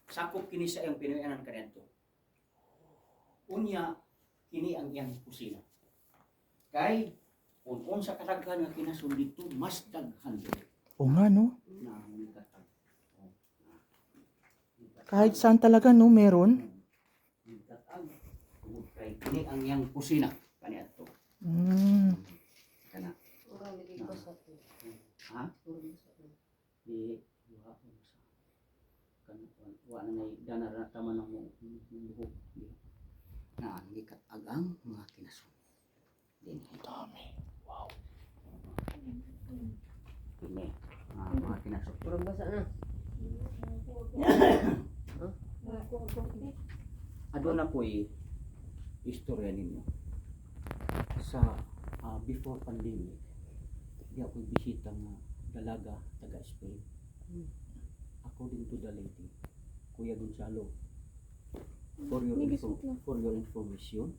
sakop kini sa iyang pinuyanan kaniadto. Unya kini ang iyang kusina. Kay kung unsa kadaghan nga kinasud dito, mas daghan dito. O nga, no? Na migatag. Kahit saan talaga, no, meron. Migatag. Kay kini ang iyang kusina kaniadto. Mm. Kana. Ha? Di wa sa kan wa na ngay danar na tama na mo buhok. Na ang gikat-agang mga kinasud. Dinhi. Dami. Wow. Kini mga kinasud. Kurang basa na. Aduna ko'y istorya ninyo. Sa before pandemic, di ako bisita nga dalaga taga Spain. According to the lady, Kuya Gonzalo, for your information,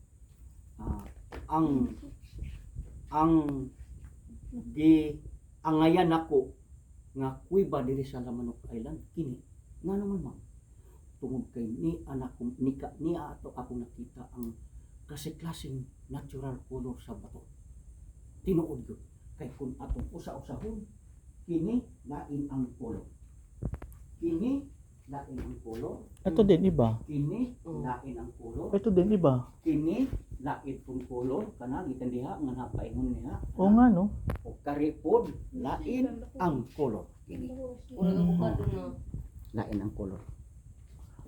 ang ngayan ako nga kuiba diri sa Lamanok Island kini nga naman ma'am tungod kay ni anak ko ni ato ako nakita ang klase-klaseng natural color sa bato. Tinuod yun. Kay kung atong usa-usahon, kini lain ang color. Kini lain ang color. Ito din iba. Kini lain ang color. Ito din iba. Kini lain pong color kana gikan diha nga napaingon niya. O nga, no? O karipod lain ang color. Kini Kurang bukado na. lain ang color.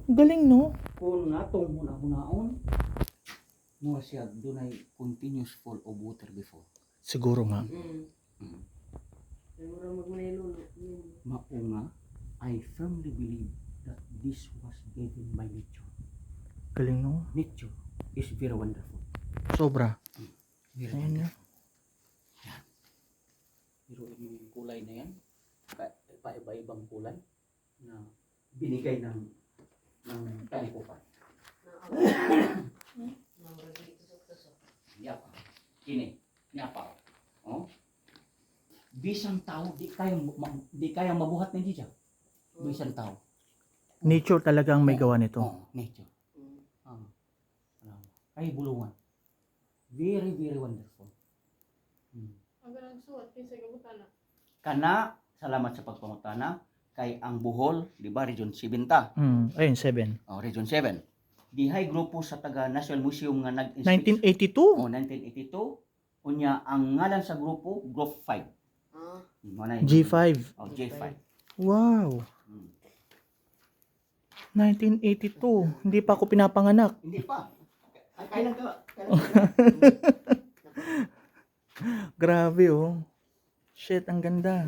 Galing, no? Kung natong huna-hunaon, mo siya dunay continuous fall of water before. Siguro nga. Mm. Mura magmanilo. Maunga, I firmly believe that this was given by nature. Galing, no? Nature is very wonderful. Sobra. Very Ayan wonderful. nga. Yan. Pero yung kulay na yan, paiba-ibang kulay na binigay ng kalipukan. Yapa. Kini, yapa. Oh. Bisang tao di kayang mabuhat ni diya. Bisang tao. Nature talagang may gawa nito. Oh, nature. Ay bulungan. Very very wonderful. Ang ganang suot kinsa gabutana. Kana salamat sa pagpangutana kay ang Bohol, di ba Region 7 ta? Ayun, 7. Oh, Region 7. Dihay grupo sa taga National Museum nga nag-inspect 1982? Oh, 1982. Unya ang ngalan sa grupo, Group 5. G5. Oh, J5. Wow. Hmm. 1982. Hindi pa ako pinapanganak. Hindi pa. Kailan ka? Grabe, oh. Shit, ang ganda.